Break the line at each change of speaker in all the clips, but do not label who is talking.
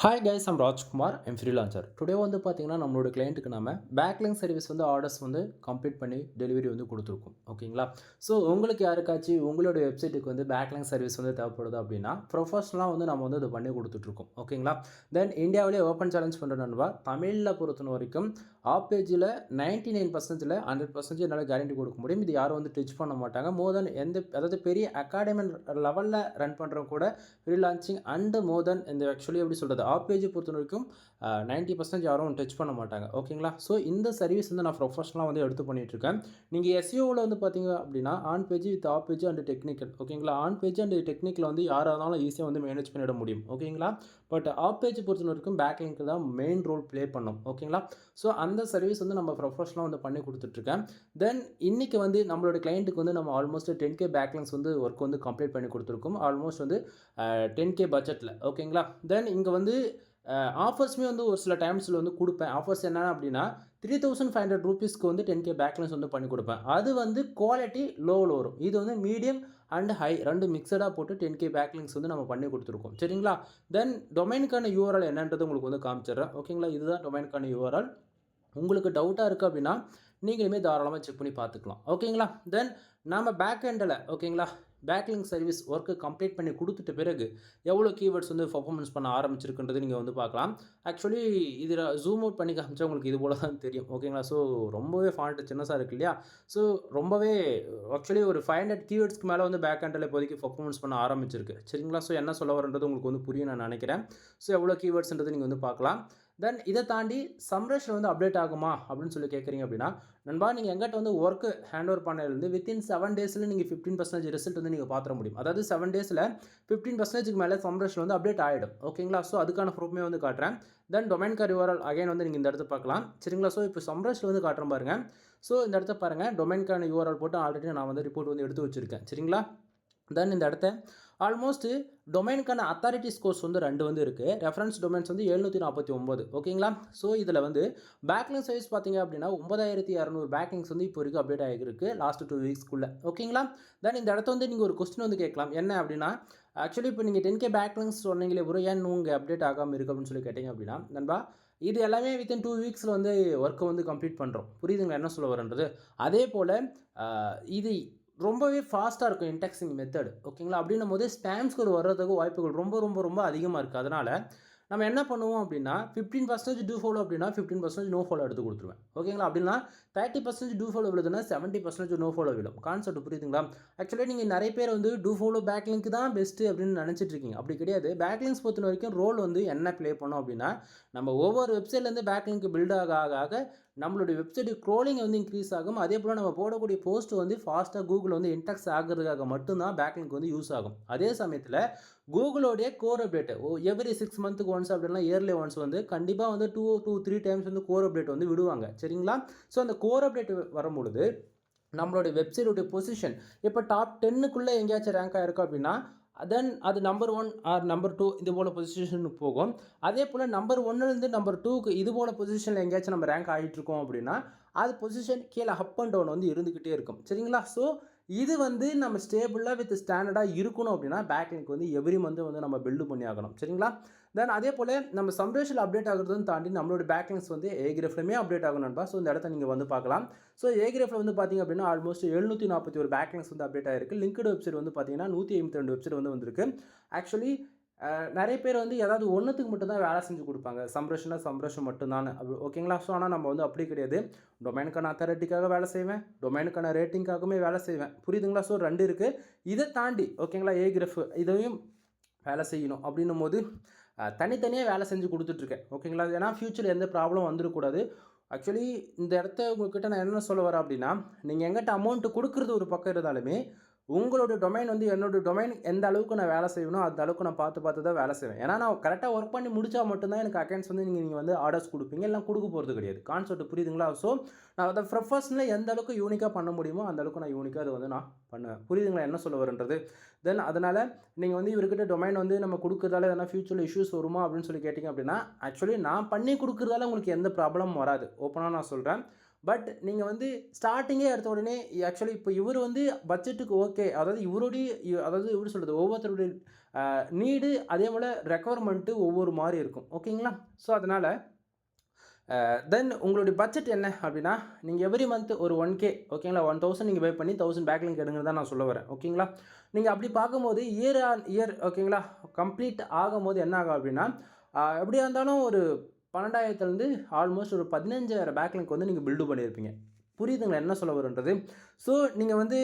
Hi guys, I'm Rajkumar. I'm freelancer. Today வந்து பார்த்தீங்கன்னா, நம்மளோட கிளையண்ட்டுக்கு நம்ம பேக்லிங்க் சர்வீஸ் வந்து ஆர்டர்ஸ் வந்து கம்ப்ளீட் பண்ணி டெலிவரி வந்து கொடுத்துருக்கோம். ஓகேங்களா? ஸோ உங்களுக்கு யாருக்காச்சும் உங்களோட வெப்சைட்டுக்கு வந்து பேக்லிங்க் சர்வீஸ் வந்து தேவைப்படுது அப்படின்னா, ப்ரொஃபஷனலாக வந்து நம்ம வந்து இதை பண்ணி கொடுத்துட்ருக்கோம். ஓகேங்களா? தென் இந்தியாவிலே ஓப்பன் சேலஞ்ச் பண்ணுற நண்பா, தமிழில் பொறுத்த வரைக்கும் ஆப் பேஜில் 99%ல் 100% என்னால் கேரண்டி கொடுக்க முடியும். இது யாரும் வந்து டச் பண்ண மாட்டாங்க. மோர் தென் அதாவது பெரிய அகாடமி லெவலில் ரன் பண்ணுறவங்க கூட ஃப்ரீலான்சிங் அண்டு மோர் தென் இந்த ஆக்சுவலி எப்படி சொல்கிறது, ஆப் பேஜை பொறுத்த வரைக்கும் 90% யாரும் டச் பண்ண மாட்டாங்க. ஓகேங்களா? ஸோ இந்த சர்வீஸ் வந்து நான் ப்ரொஃபஷனலாக வந்து எடுத்து பண்ணிகிட்ருக்கேன். நீங்கள் எஸ்இஓவில் வந்து பார்த்தீங்க அப்படின்னா on page with off page and technical. ஓகேங்களா? ஆன் பேஜ் அண்ட் டெக்னிக்கல் வந்து யாராக இருந்தாலும் ஈஸியாக வந்து மேனேஜ் பண்ணிட முடியும். ஓகேங்களா? பட் ஆப் பேஜ் பொறுத்த வரைக்கும் பேக் லிங்க் தான் மெயின் ரோல் ப்ளே பண்ணும். ஓகேங்களா? ஸோ அந்த சர்வீஸ் வந்து நம்ம ப்ரொஃபஷனலாக வந்து பண்ணி கொடுத்துட்ருக்கேன். தென் இன்றைக்கி வந்து நம்மளோட கிளைண்ட்டுக்கு வந்து நம்ம ஆல்மோஸ்ட் 10K பேக்லிங்ஸ் வந்து ஒர்க் வந்து கம்ப்ளீட் பண்ணி கொடுத்துருக்கோம். ஆல்மோஸ்ட் வந்து 10K பட்ஜெட்டில். ஓகேங்களா? தென் இங்கே வந்து ஆஃபர்ஸுமே வந்து ஒரு சில டைம்ஸில் வந்து கொடுப்பேன். ஆஃபர்ஸ் என்ன அப்படின்னா, ₹3,500 வந்து 10K பேக்லிங்ஸ் வந்து பண்ணி கொடுப்பேன். அது வந்து குவாலிட்டி லோவில் வரும். இது வந்து மீடியம் அண்ட் ஹை 2 மிக்சடாக போட்டு 10K பேக்லிங்ஸ் வந்து நம்ம பண்ணி கொடுத்துருக்கோம். சரிங்களா? தென் டொமைனுக்கான யூஆர்எல் என்னன்றது உங்களுக்கு வந்து காமிச்சிடுறேன். ஓகேங்களா? இதுதான் டொமைனுக்கான யூஆர்எல். உங்களுக்கு டவுட்டாக இருக்குது அப்படின்னா நீங்களுமே தாராளமாக செக் பண்ணி பார்த்துக்கலாம். ஓகேங்களா? தென் நம்ம பேக் எண்டில் ஓகேங்களா, பேக்லிங்க் சர்வீஸ் ஒர்க்கு கம்ப்ளீட் பண்ணி கொடுத்துட்ட பிறகு எவ்வளோ கீவேர்ட்ஸ் வந்து பர்ஃபார்மன்ஸ் பண்ண ஆரம்பிச்சிருக்குன்றது நீங்கள் வந்து பார்க்கலாம். ஆக்சுவலி இதில் ஜூம் அவுட் பண்ணி காமிச்சா உங்களுக்கு இது போல தான் தெரியும். ஓகேங்களா? ஸோ ரொம்பவே ஃபாண்ட் சின்னதாக இருக்கு இல்லையா? ஸோ ரொம்பவே ஆக்சுவலி ஒரு 500 கீவேர்ட்ஸ்க்கு மேலே வந்து பேக் எண்டில் இப்போதைக்கு பர்ஃபார்மன்ஸ் பண்ண ஆரம்பிச்சிருக்கு. சரிங்களா? ஸோ என்ன சொல்ல வரன்றது உங்களுக்கு வந்து புரியும் நான் நினைக்கிறேன். ஸோ எவ்வளோ கீவேர்ட்ஸ்ன்றது நீங்கள் வந்து பார்க்கலாம். தென் இதை தாண்டி சம்ரஷில் வந்து அப்டேட் ஆகுமா அப்படின்னு சொல்லி கேட்குறீங்க அப்படின்னா, நண்பா நீங்கள் எங்கிட்ட வந்து ஒர்க்கு ஹேண்ட் ஓவர் பண்ணதுலேருந்து வித்தின் 7 டேஸில் நீங்கள் 15% ரிசல்ட் வந்து நீங்கள் பார்த்துட முடியும். அதாவது 7 டேஸில் 15%க்கு மேலே சம்ரஷில் வந்து அப்டேட் ஆகிடும். ஓகேங்களா? ஸோ அதுக்கான ப்ரூஃப்மே வந்து காட்டுறேன். தென் டொமைன் கார் யூஆர்எல் அகைன் வந்து நீங்கள் இந்த இடத்த பார்க்கலாம். சரிங்களா? ஸோ இப்போ சம்ரஷில் வந்து காட்டுறேன் பாருங்கள். ஸோ இந்த இடத்த பாருங்கள், டொமைன்கான யூஆர்எல் போட்டு ஆல்ரெடி நான் வந்து ரிப்போர்ட் வந்து எடுத்து வச்சுருக்கேன். சரிங்களா? தென் இந்த இடத்த ஆல்மோஸ்ட் டொமைனுக்கான அத்தாரிட்டி ஸ்கோர்ஸ் வந்து 2 வந்து இருக்குது. ரெஃபரன்ஸ் டொமைன்ஸ் வந்து 749. ஓகேங்களா? ஸோ இதில் வந்து பேக்லிங் சர்வீஸ் பார்த்தீங்க அப்படின்னா 9200 பேக்லிங்ஸ் வந்து இப்போ வரைக்கும் அப்டேட் ஆகிருக்கு லாஸ்ட் 2 வீக்ஸ்க்குள்ளே. ஓகேங்களா? தென் இந்த இடத்த வந்து நீங்கள் ஒரு கொஸ்டின் வந்து கேட்கலாம். என்ன அப்படின்னா, ஆக்சுவலி இப்போ நீங்கள் 10K பேக்லிங்ஸ் சொன்னீங்களே ப்ரோ, ஏன் உங்கள் அப்டேட் ஆகாமல் இருக்குது அப்படின்னு சொல்லி கேட்டிங்க அப்படின்னா, நண்பா இது எல்லாமே வித்தின் 2 வீக்ஸில் வந்து ஒர்க்கை வந்து கம்ப்ளீட் பண்ணுறோம். புரியுதுங்களா என்ன சொல்ல வரேன்றது? அதே போல் இது ரொம்பவே ஃபாஸ்ட்டாக இருக்கும் இன்டெக்ஸிங் மெத்தட். ஓகேங்களா? அப்படின்னும் போது ஸ்பேம் ஸ்கோர் வர்றதுக்கு வாய்ப்புகள் ரொம்ப ரொம்ப ரொம்ப அதிகமாக இருக்குது. அதனால் நம்ம என்ன பண்ணுவோம் அப்படின்னா, 15% டூ ஃபாலோ அப்படின்னா 15% நோ ஃபாலோ எடுத்து கொடுத்துருவேன். ஓகேங்களா? அப்படின்னா 30% டூ ஃபாலோ விழுதுன்னா 70% நோ ஃபாலோ விழும். கான்செப்ட் புரியுதுங்களா? ஆக்சுவலி நீங்கள் நிறைய பேர் வந்து டூ ஃபாலோ பேக்லிங்க் தான் பெஸ்ட்டு அப்படின்னு நினச்சிட்டு இருக்கீங்க. அப்படி கிடையாது. பேக்லிங்க்ஸ் பொறுத்த வரைக்கும் ரோல் வந்து என்ன ப்ளே பண்ணோம் அப்படின்னா, நம்ம ஒவ்வொரு வெப்சைட்லேருந்து பேக்லிங்க் பில்ட் ஆக ஆக ஆக நம்மளுடைய வெப்சைட் க்ரோலிங் வந்து இன்க்ரீஸ் ஆகும். அதே போல் நம்ம போடக்கூடிய போஸ்ட் வந்து ஃபாஸ்ட்டாக கூகுள் வந்து இன்டெக்ஸ் ஆகிறதுக்காக மட்டும்தான் பேக்லிங்க் வந்து யூஸ் ஆகும். அதே சமயத்தில் கூகுளோடைய கோர் அப்டேட் எவ்ரி 6 மந்த்துக்கு ஒன்ஸ் அப்படின்னா இயர்லி ஒன்ஸ் வந்து கண்டிப்பாக வந்து 2 to 3 டைம்ஸ் வந்து கோர் அப்டேட் வந்து விடுவாங்க. சரிங்களா? ஸோ அந்த கோர் அப்டேட் வரும்பொழுது நம்மளுடைய வெப்சைட்டோடைய பொசிஷன் இப்போ டாப் 10க்குள்ளே எங்கேயாச்சும் ரேங்க் ஆகிருக்கும் அப்படின்னா, தென் அது நம்பர் 1 ஆர் நம்பர் 2 இது போல் பொசிஷனுக்கு போகும். அதே போல் நம்பர் 1லேருந்து நம்பர் 2க்கு இது போல் பொசிஷனில் எங்கேயாச்சும் நம்ம ரேங்க் ஆகிட்டுருக்கோம் அப்படின்னா, அது பொசிஷன் கீழே அப் அண்ட் டவுன் வந்து இருந்துக்கிட்டே இருக்கும். சரிங்களா? ஸோ இது வந்து நம்ம ஸ்டேபிளாக வித் ஸ்டாண்டர்டாக இருக்கணும் அப்படின்னா பேக்லிங்க் வந்து எவ்ரி மந்த் வந்து நம்ம பில்டு பண்ணி ஆகணும். சரிங்களா? தென் அதே போல் நம்ம சம்ரேஷில் அப்டேட் ஆகுறதுன்னு தாண்டி நம்மளோட பேக்லிங்க்ஸ் வந்து ஏகிரஃப்லையுமே அப்டேட் ஆகணும் நண்பா. ஸோ இந்த இடத்த நீங்கள் வந்து பார்க்கலாம். ஸோ ஏகிரஃபில் வந்து பார்த்தீங்க அப்படின்னா ஆல்மோஸ்ட் 741 பேக்லிங்க்ஸ் வந்து அப்டேட் ஆகிருக்கு. லிங்க்டு வெப்சைட் வந்து பார்த்தீங்கன்னா 152 வெப்சைட் வந்து வந்திருக்கு. ஆக்சுவலி நிறைய பேர் வந்து ஏதாவது ஒன்றுத்துக்கு மட்டும் தான் வேலை செஞ்சு கொடுப்பாங்க. சம்ரஷம் மட்டும்தான் ஓகேங்களா? ஸோ ஆனால் நம்ம வந்து அப்படி கிடையாது. டொமைனுக்கான அத்தாரிட்டிக்காக வேலை செய்வேன், டொமைனுக்கான ரேட்டிங்காகவுமே வேலை செய்வேன். புரியுதுங்களா? ஸோ 2 இருக்குது. இதை தாண்டி ஓகேங்களா, ஏகிரஃப் இதையும் வேலை செய்யணும் அப்படின்னும் போது தனித்தனியாக வேலை செஞ்சு கொடுத்துட்ருக்கேன். ஓகேங்களா? ஏன்னா ஃப்யூச்சரில் எந்த ப்ராப்ளம் வந்துடக்கூடாது. ஆக்சுவலி இந்த இடத்த உங்கள்கிட்ட நான் என்ன சொல்ல வரேன் அப்படின்னா, நீங்கள் எங்கிட்ட அமௌண்ட்டு கொடுக்குறது ஒரு பக்கம் இருந்தாலுமே உங்களோட டொமைன் வந்து என்னோட டொமைன் எந்த அளவுக்கு நான் வேலை செய்யணும் அந்த அளவுக்கு நான் பார்த்து தான் வேலை செய்வேன். ஏன்னா நான் கரெக்டாக ஒர்க் பண்ணி முடித்தா மட்டும்தான் எனக்கு அக்கௌண்ட்ஸ் வந்து நீங்கள் வந்து ஆர்டர்ஸ் கொடுப்பீங்க, எல்லாம் கொடுக்க போகிறது கிடையாது. கான்செப்ட் புரியுதுங்களா? ஸோ நான் அதை ப்ரொஃபஷனலாக எந்த அளவுக்கு யூனிக்காக பண்ண முடியுமோ அந்த அளவுக்கு நான் யூனிக்காக அதை வந்து நான் பண்ணுவேன். புரியுதுங்களா என்ன சொல்ல வரன்றது? தென் அதனால் நீங்கள் வந்து இவர்கிட்ட டொமைன் வந்து நம்ம கொடுக்குறதால எதனா ஃபியூச்சரில் இஷ்யூஸ் வருமா அப்படின்னு சொல்லி கேட்டிங்க அப்படின்னா, ஆக்சுவலி நான் பண்ணி கொடுக்குறதால உங்களுக்கு எந்த ப்ராப்ளமும் வராது. ஓப்பனாக நான் சொல்கிறேன். பட் நீங்கள் வந்து ஸ்டார்டிங்கே எடுத்த உடனே ஆக்சுவலி இப்போ இவர் வந்து பட்ஜெட்டுக்கு ஓகே, அதாவது இவருடைய அதாவது எப்படி சொல்கிறது, ஒவ்வொருத்தருடைய நீடு அதே போல் ரெக்குவயர்மெண்ட்டு ஒவ்வொரு மாதிரி இருக்கும். ஓகேங்களா? ஸோ அதனால் தென் உங்களுடைய பட்ஜெட் என்ன அப்படின்னா, நீங்கள் எவ்ரி மந்த் ஒரு 1K ஓகேங்களா, 1000 நீங்கள் பே பண்ணி 1000 பேக்லிங்க் எடுங்கன்னு தான் நான் சொல்ல வரேன். ஓகேங்களா? நீங்கள் அப்படி பார்க்கும்போது இயர் ஆன் இயர் ஓகேங்களா, கம்ப்ளீட் ஆகும்போது என்ன ஆகும் அப்படின்னா, எப்படியா இருந்தாலும் ஒரு 12,000லேருந்து ஆல்மோஸ்ட் ஒரு 15,000 பேக்லிங்க் வந்து நீங்கள் பில்டு பண்ணியிருப்பீங்க. புரியுதுங்களா என்ன சொல்ல வரேன்றது? ஸோ நீங்கள் வந்து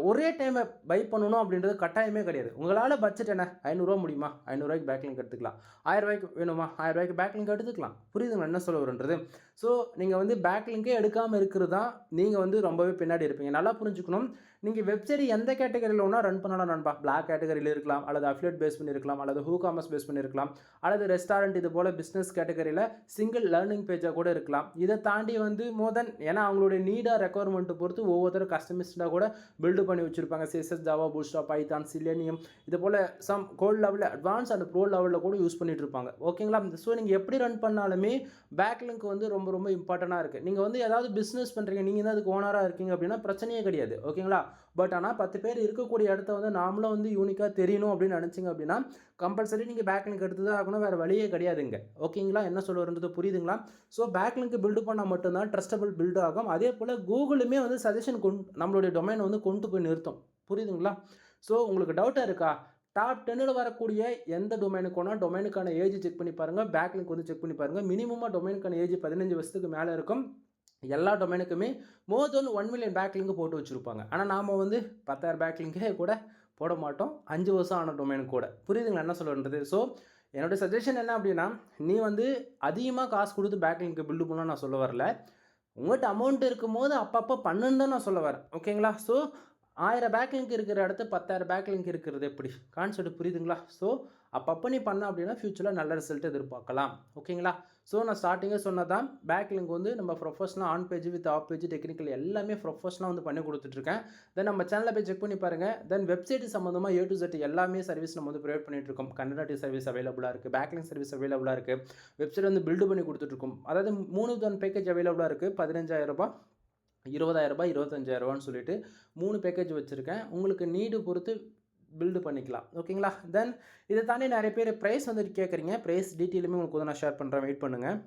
ஒரே டைமை பை பண்ணணும் அப்படின்றது கட்டாயமே கிடையாது. உங்களால் பட்ஜெட் என்ன? ரூ. 500 முடியுமா? ரூ. 500 பேக்லிங்க் எடுத்துக்கலாம். ரூ. 1000 வேணுமா? ரூ. 1000 பேக்லிங்க் எடுத்துக்கலாம். புரியுதுங்களா என்ன சொல்ல வரேன்றது? ஸோ நீங்கள் வந்து பேக்லிங்கே எடுக்காமல் இருக்கிறது தான் நீங்கள் வந்து ரொம்பவே பின்னாடி இருப்பீங்க. நல்லா புரிஞ்சுக்கணும். நீங்கள் வெப்சைட் எந்த கேட்டகரியில் ஒன்றா ரன் பண்ணலாம் நண்பா. பிளாக் கேட்டகரியில் இருக்கலாம், அல்லது அஃபிலியேட் பேஸ் பண்ணியிருக்கலாம், அல்லது WooCommerce பேஸ் பண்ணியிருக்கலாம், அல்லது ரெஸ்டாரண்ட் இது போல் பிஸ்னஸ் கேட்டகரியில் சிங்கிள் லேர்னிங் பேஜாக கூட இருக்கலாம். இதை தாண்டி வந்து மோர் தென் ஏன்னா அவங்களுடைய நீடாக ரெக்குவயர்மெண்ட்டு பொறுத்து ஒவ்வொருத்தரும் கஸ்டமைஸ்டாக கூட பில்டு பண்ணி வச்சுருப்பாங்க. CSS, ஜாவா, பூட்ஸ்ட்ராப், பைத்தான், சிலேனியம் இது போல் சம் கோட் லெவலில் அட்வான்ஸ் அண்ட் ப்ரோ லெவலில் கூட யூஸ் பண்ணிட்டு இருப்பாங்க. ஓகேங்களா? ஸோ நீங்கள் எப்படி ரன் பண்ணாலுமே பேக்லிங்க் வந்து ரொம்ப ரொம்ப இம்பார்ட்டண்ட்டாக இருக்குது. நீங்கள் வந்து ஏதாவது பிஸ்னஸ் பண்ணுறீங்க, நீங்கள் தான் அதுக்கு ஓனராக இருக்கீங்க அப்படின்னா பிரச்சனையே கிடையாது. ஓகேங்களா? பட் ஆனால் 10 பேர் இருக்கக்கூடிய இடத்த வந்து நாமளும் வந்து யூனிக்காக தெரியணும் அப்படின்னு நினச்சிங்க அப்படின்னா கம்பல்சரி நீங்கள் பேக்லிங்க் எடுத்து தான் ஆகணும். வேறு வழியே கிடையாதுங்க. ஓகேங்களா? என்ன சொல்ல வரது புரியுதுங்களா? ஸோ பேக்லிங்க் பில்டு பண்ணால் மட்டும்தான் ட்ரஸ்டபிள் பில்டு ஆகும். அதே போல் கூகுளுமே வந்து சஜஷன் நம்மளுடைய டொமைனை வந்து கொண்டு போய் நிறுத்தும். புரியுதுங்களா? ஸோ உங்களுக்கு டவுட்டாக இருக்கா? டாப் 10ல் வரக்கூடிய எந்த டொமைனுக்கு வேணால் டொமைனுக்கான ஏஜ் செக் பண்ணி பாருங்கள். பேக்லிங்க் வந்து செக் பண்ணி பாருங்கள். மினிமமாக டொமைனுக்கான ஏஜ் 15 வருஷத்துக்கு மேலே இருக்கும். எல்லா டொமைனுக்குமே மோர் தென் 1 மில்லியன் பேக்லிங்க் போட்டு வச்சுருப்பாங்க. ஆனால் நாம் வந்து 10,000 பேக்லிங்கே கூட போட மாட்டோம். 5 வருஷம் ஆன டொமைனுக்கு கூட. புரியுதுங்களா என்ன சொல்கிறது? ஸோ என்னோடய சஜஷன் என்ன அப்படின்னா, நீ வந்து அதிகமாக காசு கொடுத்து பேக்லிங்க் பில்டு பண்ணணும்னு நான் சொல்ல வரல. உங்கள்கிட்ட அமௌண்ட் இருக்கும்போது அப்பப்போ பண்ணுன்னு தான் நான் சொல்ல வரேன். ஓகேங்களா? ஸோ 1000 பேக்லிங்க் இருக்கிற இடத்து 10,000 பேக்லிங்க் இருக்கிறது எப்படி? கான்செப்ட் புரியுதுங்களா? ஸோ அப்பப்போ நீ பண்ண அப்படின்னா ஃபியூச்சரில் நல்ல ரிசல்ட் எதிர்பார்க்கலாம். ஓகேங்களா? ஸோ நான் ஸ்டார்டிங்கே சொன்னதான் பேக்லிங்க் வந்து நம்ம professional on page with off page technical எல்லாமே ப்ரொஃபஷனலாக வந்து பண்ணி கொடுத்துட்ருக்கேன். தென் நம்ம சேனலில் போய் செக் பண்ணி பாருங்கள். தென் வெப்சைட் சம்மந்தமாக A to Z எல்லாமே சர்வீஸ் நம்ம வந்து ப்ரொவைட் பண்ணிட்டு இருக்கோம். கன்வெர்ட் சர்வீஸ் அவைலபிளாக இருக்குது, பேக்லிங்க் சர்வீஸ் அவைலபிளாக இருக்குது, வெப்சைட் வந்து பில்டு பண்ணி கொடுத்துட்ருக்கோம். அதாவது 3 விதமான பேக்கேஜ் அவைலபிளாக இருக்குது. 15,000 ரூபாய், 20,000 ரூபாய், 25,000 சொல்லிட்டு 3 பேக்கேஜ் வச்சுருக்கேன். உங்களுக்கு நீடு பொறுத்து பில்டு பண்ணிக்கலாம். ஓகேங்களா? தென் இதை தாண்டி நிறைய பேர் ப்ரைஸ் வந்துட்டு கேட்குறீங்க. ப்ரைஸ் டீட்டெயிலுமே உங்களுக்கு வந்து நான் ஷேர் பண்ணுறேன். வெயிட் பண்ணுங்கள்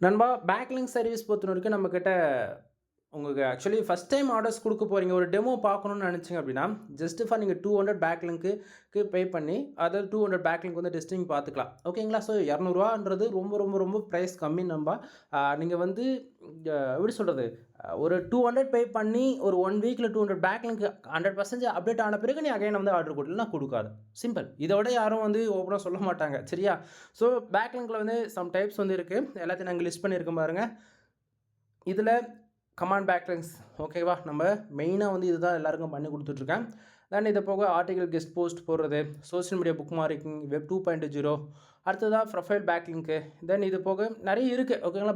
நண்பா. பேக்லிங்க் சர்வீஸ் பொறுத்த வரைக்கும் நம்மக்கிட்ட உங்களுக்கு ஆக்சுவலி ஃபஸ்ட் டைம் ஆர்டர்ஸ் கொடுக்க போகிறீங்க, ஒரு டெமோ பார்க்கணுன்னு நினச்சிங்க அப்படின்னா ஜஸ்ட்டு ஃபார் நீங்கள் 200 பேக்லிங்க்கு பே பண்ணி அதாவது 200 பேக்லிங்க் வந்து டெஸ்டிங் பார்த்துக்கலாம். ஓகேங்களா? ஸோ 200 ரொம்ப ரொம்ப ரொம்ப ப்ரைஸ் கம்மி நண்பா. நீங்கள் வந்து எப்படி சொல்கிறது, ஒரு 200 பே பண்ணி ஒரு 1 வீக்கில் 200 பேக்லிங்க் 100% அப்டேட் ஆன பிறகு நீ அகைன் வந்து ஆர்டர் கொடுக்கலாம், கொடுக்காது. சிம்பிள். இதோட யாரும் வந்து ஓப்பனாக சொல்ல மாட்டாங்க. சரியா? ஸோ பேக்லிங்கில் வந்து சம் டைப்ஸ் வந்து இருக்குது. எல்லாத்தையும் நாங்கள் லிஸ்ட் பண்ணியிருக்கோம் பாருங்கள். இதில் கமாண்ட் பேக்லிங்ஸ் ஓகேவா, நம்ம மெயினாக வந்து இதுதான் எல்லாருக்கும் பண்ணி கொடுத்துட்ருக்கேன். தென் இதை போக ஆர்டிகல் கெஸ்ட் போஸ்ட் போடுறது, social media book marking, web 2.0, அடுத்ததாக ப்ரொஃபைல் பேக்லிங்க்கு. தென் இது போக நிறைய இருக்குது. ஓகேங்களா?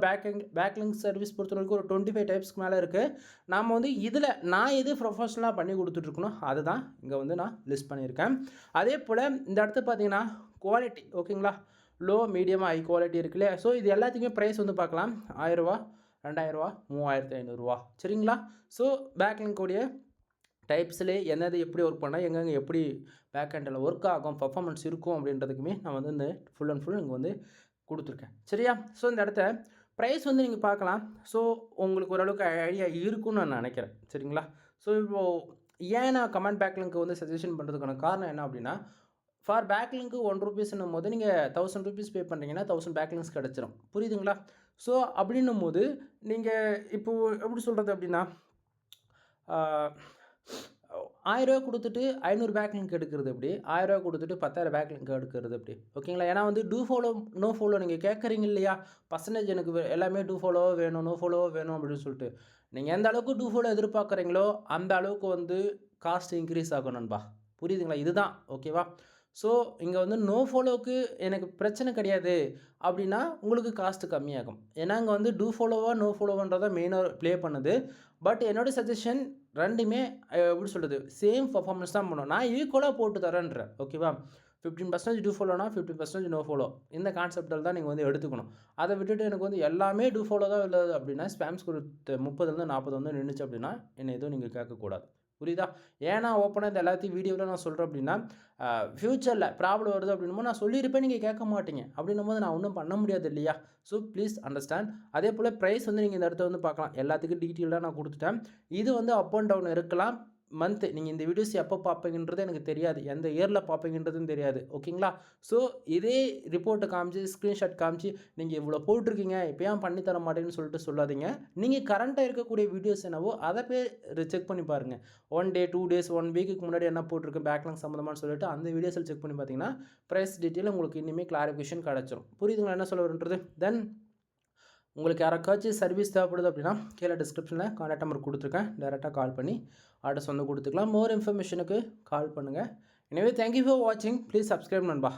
பேக்லிங்க் சர்வீஸ் பொறுத்தவரைக்கும் ஒரு 25 டைப்ஸ்க்கு மேலே இருக்குது. நாம் வந்து இதில் நான் எது ப்ரொஃபஷனலாக பண்ணி கொடுத்துட்ருக்கணும் அதுதான் இங்கே வந்து நான் லிஸ்ட் பண்ணியிருக்கேன். அதே போல் இந்த இடத்து பார்த்தீங்கன்னா குவாலிட்டி ஓகேங்களா, லோ, மீடியம், ஹை குவாலிட்டி இருக்குல்ல. ஸோ இது எல்லாத்துக்குமே ப்ரைஸ் வந்து பார்க்கலாம். 1000 ரூபா, 2000 ரூபா, 3500 சரிங்களா? ஸோ பேக்லிங்கோடைய டைப்ஸ்லேயே என்னது எப்படி ஒர்க் பண்ணால் எங்கெங்கே எப்படி பேக் ஹேண்டில் ஒர்க் ஆகும், பர்ஃபார்மன்ஸ் இருக்கும் அப்படின்றதுக்குமே நான் வந்து இந்த ஃபுல் அண்ட் ஃபுல் இங்கே வந்து கொடுத்துருக்கேன். சரியா? ஸோ இந்த இடத்த ப்ரைஸ் வந்து நீங்கள் பார்க்கலாம். ஸோ உங்களுக்கு ஓரளவுக்கு ஐடியா இருக்குன்னு நான் நினைக்கிறேன். சரிங்களா? ஸோ இப்போது ஏன் நான் கமெண்ட் பேக்லிங்க்கு வந்து சஜஷன் பண்ணுறதுக்கான காரணம் என்ன அப்படின்னா, ஃபார் பேக்லிங்க்கு 1 ரூபீஸ்ன்னும் போது நீங்கள் 1000 ரூபீஸ் பே பண்ணுறீங்கன்னா 1000 பேக்லிங்ஸ் கிடச்சிரும். புரியுதுங்களா? ஸோ அப்படின்னும் போது நீங்கள் இப்போது எப்படி சொல்கிறது அப்படின்னா 1000 ரூபா கொடுத்துட்டு 500 பேக்லிங்க் எடுக்கிறது எப்படி, 1000 ரூபா கொடுத்துட்டு 10,000 பேக்லிங்க் எடுக்கிறது எப்படி? ஓகேங்களா? ஏன்னா வந்து டூ ஃபாலோ நோ ஃபாலோ நீங்கள் கேட்குறீங்க இல்லையா, பர்சன்டேஜ் எனக்கு எல்லாமே டூ ஃபாலோவாக வேணும், நோ ஃபாலோவாக வேணும் அப்படின்னு சொல்லிட்டு நீங்கள் எந்த அளவுக்கு டூ ஃபாலோ எதிர்பார்க்குறீங்களோ அந்த அளவுக்கு வந்து காஸ்ட் இன்க்ரீஸ் ஆகும் நண்பா. புரியுதுங்களா? இதுதான் ஓகேவா? ஸோ இங்கே வந்து நோ ஃபாலோவுக்கு எனக்கு பிரச்சனை கிடையாது அப்படின்னா உங்களுக்கு காஸ்ட்டு கம்மியாகும். ஏன்னா இங்கே வந்து டூ ஃபாலோவா நோ ஃபாலோவான்றதை மெயினாக ப்ளே பண்ணுது. பட் என்னோடய சஜஷன் ரெண்டுமே எப்படி சொல்கிறது, சேம் பர்ஃபார்மன்ஸ் தான் பண்ணும். நான் ஈக்குவலாக போட்டு தரேன்றேன். ஓகேவா? 15% டூ ஃபாலோனா 50% நோ ஃபாலோ, இந்த கான்செப்டில் தான் நீங்கள் வந்து எடுத்துக்கணும். அதை விட்டுட்டு எனக்கு வந்து எல்லாமே டூ ஃபாலோ தான் உள்ளது அப்படின்னா ஸ்பேம்ஸ் கொடுத்து 30லேருந்து 40 வந்து நின்றுச்சு அப்படின்னா என்னை எதுவும் நீங்கள் கேட்கக்கூடாது. புரியுதா? ஏன் நான் ஓப்பனா இந்த எல்லாத்தையும் வீடியோவில் நான் சொல்கிறேன் அப்படின்னா, ஃப்யூச்சரில் ப்ராப்ளம் வருது அப்படின்னும்போது நான் சொல்லியிருப்பேன், நீங்கள் கேட்க மாட்டீங்க. அப்படின்னும்போது நான் ஒன்றும் பண்ண முடியாது இல்லையா? So please understand. அதேபோல் ப்ரைஸ் வந்து நீங்கள் இந்த இடத்துல வந்து பார்க்கலாம். எல்லாத்துக்கும் டீட்டெயிலாக நான் கொடுத்துட்டேன். இது வந்து அப் அண்ட் டவுன் இருக்கலாம். மந்த்து நீங்கள் இந்த வீடியோஸ் எப்போ பார்ப்பீங்கன்றது எனக்கு தெரியாது. எந்த இயரில் பார்ப்பீங்கன்றதும் தெரியாது. ஓகேங்களா? ஸோ இதே ரிப்போர்ட்டை காமிச்சு, ஸ்க்ரீன்ஷாட் காமிச்சு, நீங்கள் இவ்வளோ போட்டிருக்கீங்க, இப்போ ஏன் பண்ணி தர மாட்டேன்னு சொல்லிட்டு சொல்லாதீங்க. நீங்கள் கரண்ட்டாக இருக்கக்கூடிய வீடியோஸ் என்னவோ அதை போய் செக் பண்ணி பாருங்கள். 1 டே, 2 டேஸ், 1 வீக்குக்கு முன்னாடி என்ன போட்டிருக்கு பேக்லாங் சம்மந்தமான்னு சொல்லிட்டு அந்த வீடியோஸில் செக் பண்ணி பார்த்தீங்கன்னா, ப்ரைஸ் டீட்டெயில் உங்களுக்கு இனிமேல் கிளாரிஃபிகேஷன் கிடச்சிரும். புரியுதுங்களா என்ன சொல்ல வரேன்றது? தென் உங்களுக்கு யாராக்காச்சும் சர்வீஸ் தேவைப்படுது அப்படின்னா கீழே டிஸ்கிரிப்ஷனில் கான்டாக்ட் நம்பர் கொடுத்துருக்கேன். டைரெக்டாக கால் பண்ணி ஆர்டர்ஸ் வந்து கொடுத்துக்கலாம். மோர் இன்ஃபர்மேஷனுக்கு கால் பண்ணுங்கள். எனவே தேங்க்யூ ஃபார் வாட்சிங். ப்ளீஸ் சப்ஸ்கிரைப் நண்பா.